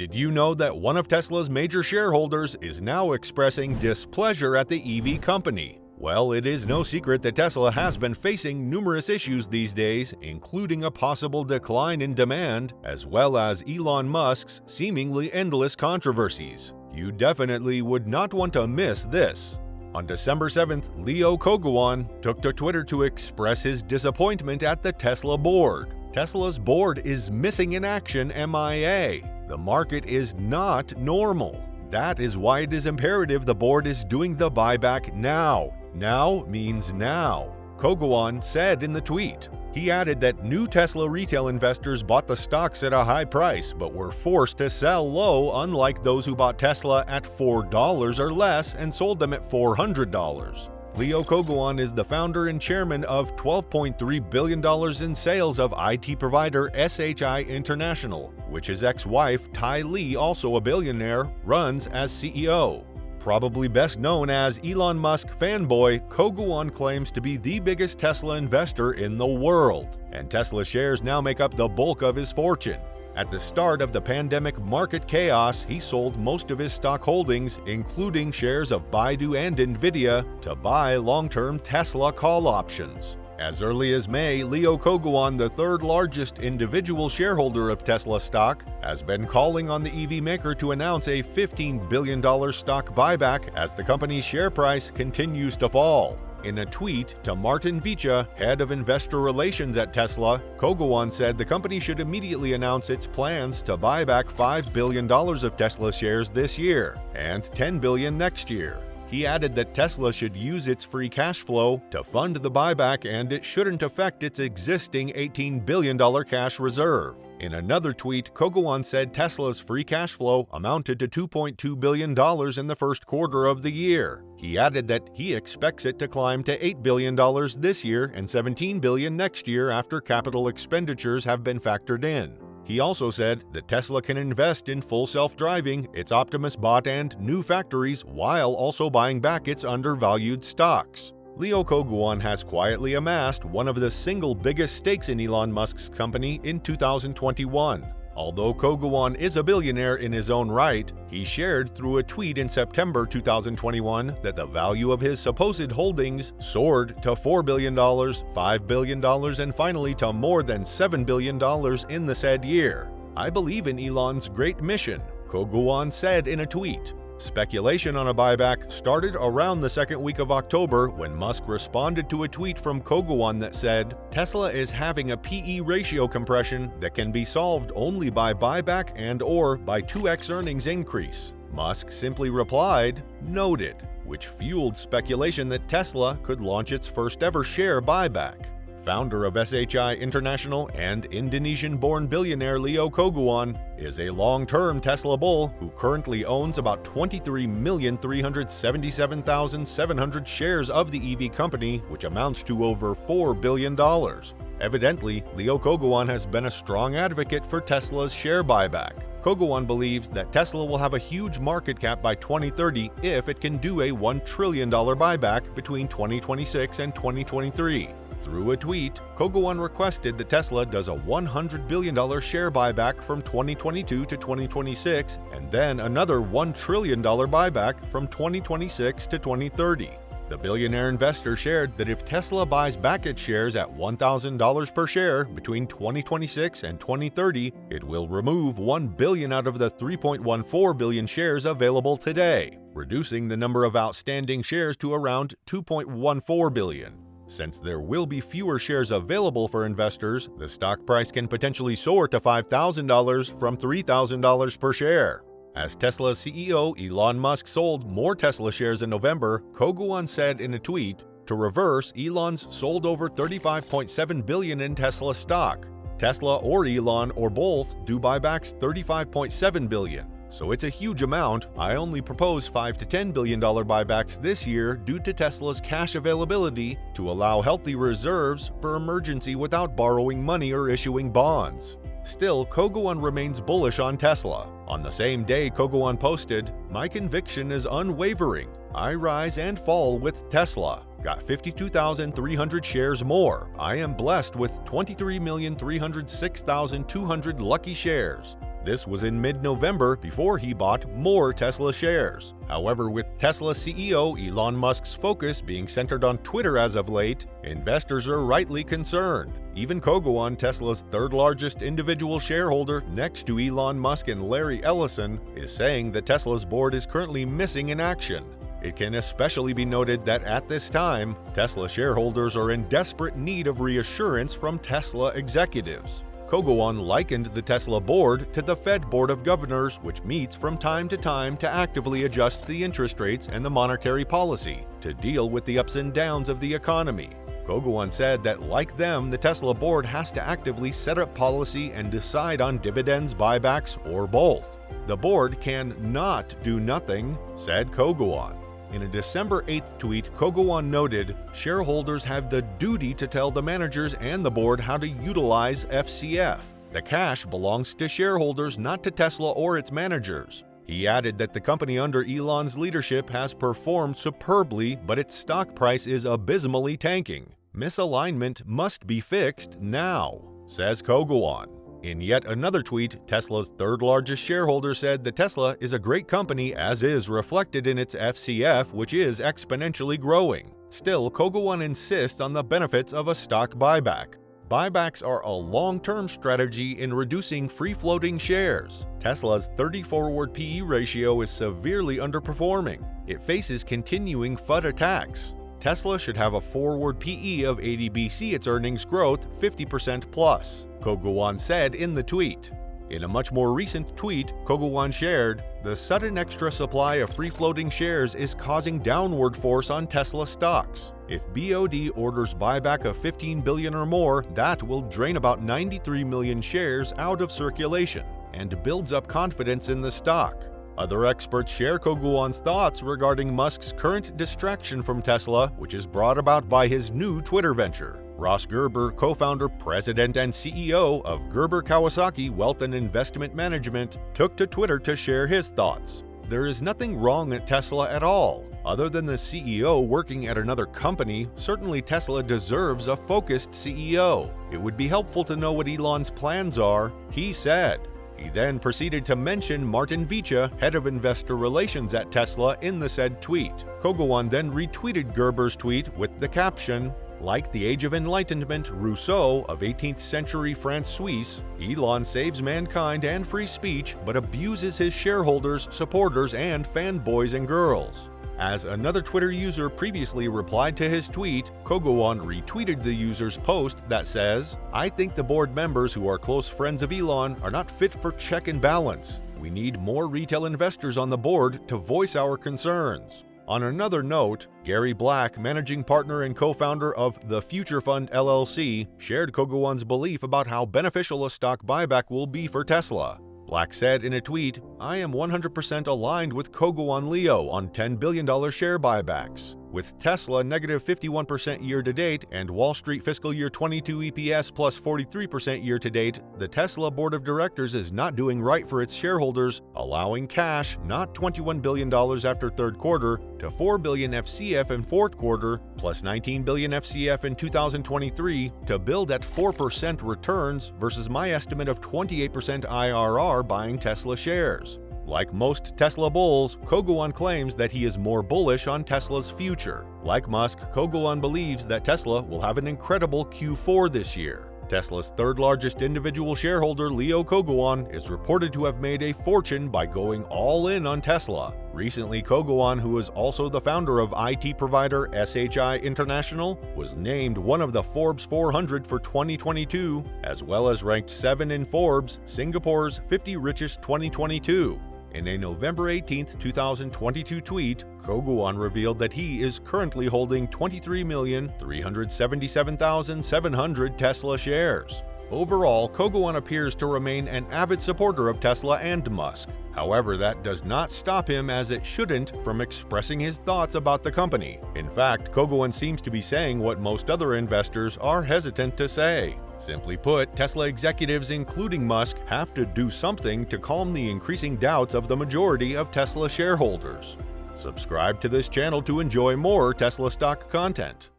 Did you know that one of Tesla's major shareholders is now expressing displeasure at the EV company? Well, it is no secret that Tesla has been facing numerous issues these days, including a possible decline in demand, as well as Elon Musk's seemingly endless controversies. You definitely would not want to miss this. On December 7th, Leo Koguan took to Twitter to express his disappointment at the Tesla board. Tesla's board is missing in action, MIA. The market is not normal. That is why it is imperative the board is doing the buyback now. Now means now, Koguan said in the tweet. He added that new Tesla retail investors bought the stocks at a high price but were forced to sell low, unlike those who bought Tesla at $4 or less and sold them at $400. Leo Koguan is the founder and chairman of $12.3 billion in sales of IT provider SHI International, which his ex-wife, Tai Lee, also a billionaire, runs as CEO. Probably best known as Elon Musk fanboy, Koguan claims to be the biggest Tesla investor in the world, and Tesla shares now make up the bulk of his fortune. At the start of the pandemic market chaos, he sold most of his stock holdings, including shares of Baidu and Nvidia, to buy long-term Tesla call options. As early as May, Leo Koguan, the third largest individual shareholder of Tesla stock, has been calling on the EV maker to announce a $15 billion stock buyback as the company's share price continues to fall. In a tweet to Martin Vicha, head of investor relations at Tesla, Koguan said the company should immediately announce its plans to buy back $5 billion of Tesla shares this year and $10 billion next year. He added that Tesla should use its free cash flow to fund the buyback and it shouldn't affect its existing $18 billion cash reserve. In another tweet, Koguan said Tesla's free cash flow amounted to $2.2 billion in the first quarter of the year. He added that he expects it to climb to $8 billion this year and $17 billion next year after capital expenditures have been factored in. He also said that Tesla can invest in full self-driving, its Optimus bot, and new factories while also buying back its undervalued stocks. Leo Koguan has quietly amassed one of the single biggest stakes in Elon Musk's company in 2021. Although Koguan is a billionaire in his own right, he shared through a tweet in September 2021 that the value of his supposed holdings soared to $4 billion, $5 billion, and finally to more than $7 billion in the said year. "I believe in Elon's great mission," Koguan said in a tweet. Speculation on a buyback started around the second week of October when Musk responded to a tweet from Koguan that said, "Tesla is having a PE ratio compression that can be solved only by buyback and/or by 2x earnings increase." Musk simply replied, "Noted," which fueled speculation that Tesla could launch its first-ever share buyback. Founder of SHI International and Indonesian-born billionaire Leo Koguan is a long-term Tesla bull who currently owns about 23,377,700 shares of the EV company, which amounts to over $4 billion. Evidently, Leo Koguan has been a strong advocate for Tesla's share buyback. Koguan believes that Tesla will have a huge market cap by 2030 if it can do a $1 trillion buyback between 2026 and 2023. Through a tweet, Koguan requested that Tesla does a $100 billion share buyback from 2022 to 2026 and then another $1 trillion buyback from 2026 to 2030. The billionaire investor shared that if Tesla buys back its shares at $1,000 per share between 2026 and 2030, it will remove $1 billion out of the 3.14 billion shares available today, reducing the number of outstanding shares to around 2.14 billion. Since there will be fewer shares available for investors, the stock price can potentially soar to $5,000 from $3,000 per share. As Tesla CEO Elon Musk sold more Tesla shares in November, Koguan said in a tweet, "To reverse, Elon's sold over $35.7 billion in Tesla stock. Tesla or Elon or both do buybacks $35.7 billion. So it's a huge amount. I only propose $5 to $10 billion buybacks this year due to Tesla's cash availability to allow healthy reserves for emergency without borrowing money or issuing bonds." Still, Koguan remains bullish on Tesla. On the same day, Koguan posted, "My conviction is unwavering. I rise and fall with Tesla. Got 52,300 shares more. I am blessed with 23,306,200 lucky shares. This was in mid-November before he bought more Tesla shares. However, with Tesla CEO Elon Musk's focus being centered on Twitter as of late, investors are rightly concerned. Even Koguan, Tesla's third-largest individual shareholder next to Elon Musk and Larry Ellison, is saying that Tesla's board is currently missing in action. It can especially be noted that at this time, Tesla shareholders are in desperate need of reassurance from Tesla executives. Koguan likened the Tesla board to the Fed Board of Governors, which meets from time to actively adjust the interest rates and the monetary policy to deal with the ups and downs of the economy. Koguan said that, like them, the Tesla board has to actively set up policy and decide on dividends, buybacks, or both. The board can not do nothing, said Koguan. In a December 8th tweet, Koguan noted, shareholders have the duty to tell the managers and the board how to utilize FCF. The cash belongs to shareholders, not to Tesla or its managers. He added that the company under Elon's leadership has performed superbly, but its stock price is abysmally tanking. Misalignment must be fixed now, says Koguan. In yet another tweet, Tesla's third-largest shareholder said that Tesla is a great company, as is reflected in its FCF, which is exponentially growing. Still, Koguan insists on the benefits of a stock buyback. Buybacks are a long-term strategy in reducing free-floating shares. Tesla's 30-forward PE ratio is severely underperforming. It faces continuing FUD attacks. Tesla should have a forward PE of 80 BC its earnings growth 50% plus, Koguan said in the tweet. In a much more recent tweet, Koguan shared, the sudden extra supply of free-floating shares is causing downward force on Tesla stocks. If BOD orders buyback of 15 billion or more, that will drain about 93 million shares out of circulation and builds up confidence in the stock. Other experts share Koguan's thoughts regarding Musk's current distraction from Tesla, which is brought about by his new Twitter venture. Ross Gerber, co-founder, president, and CEO of Gerber Kawasaki Wealth and Investment Management, took to Twitter to share his thoughts. There is nothing wrong at Tesla at all. Other than the CEO working at another company, certainly Tesla deserves a focused CEO. It would be helpful to know what Elon's plans are, he said. He then proceeded to mention Martin Vicha, head of investor relations at Tesla, in the said tweet. Koguan then retweeted Gerber's tweet with the caption, like the Age of Enlightenment Rousseau of 18th century France-Suisse, Elon saves mankind and free speech but abuses his shareholders, supporters, and fanboys and girls. As another Twitter user previously replied to his tweet, Koguan retweeted the user's post that says, I think the board members who are close friends of Elon are not fit for check and balance. We need more retail investors on the board to voice our concerns. On another note, Gary Black, managing partner and co-founder of the Future Fund LLC, shared Koguan's belief about how beneficial a stock buyback will be for Tesla. Black said in a tweet, I am 100% aligned with Koguan Leo on $10 billion share buybacks. With Tesla negative 51% year-to-date and Wall Street fiscal year 22 EPS plus 43% year-to-date, the Tesla board of directors is not doing right for its shareholders, allowing cash, not $21 billion after third quarter, to $4 billion FCF in fourth quarter, plus $19 billion FCF in 2023, to build at 4% returns versus my estimate of 28% IRR buying Tesla shares. Like most Tesla bulls, Koguan claims that he is more bullish on Tesla's future. Like Musk, Koguan believes that Tesla will have an incredible Q4 this year. Tesla's third-largest individual shareholder, Leo Koguan, is reported to have made a fortune by going all in on Tesla. Recently, Koguan, who is also the founder of IT provider SHI International, was named one of the Forbes 400 for 2022, as well as ranked 7 in Forbes, Singapore's 50 richest 2022. In a November 18, 2022 tweet, Koguan revealed that he is currently holding 23,377,700 Tesla shares. Overall, Koguan appears to remain an avid supporter of Tesla and Musk. However, that does not stop him, as it shouldn't, from expressing his thoughts about the company. In fact, Koguan seems to be saying what most other investors are hesitant to say. Simply put, Tesla executives, including Musk, have to do something to calm the increasing doubts of the majority of Tesla shareholders. Subscribe to this channel to enjoy more Tesla stock content.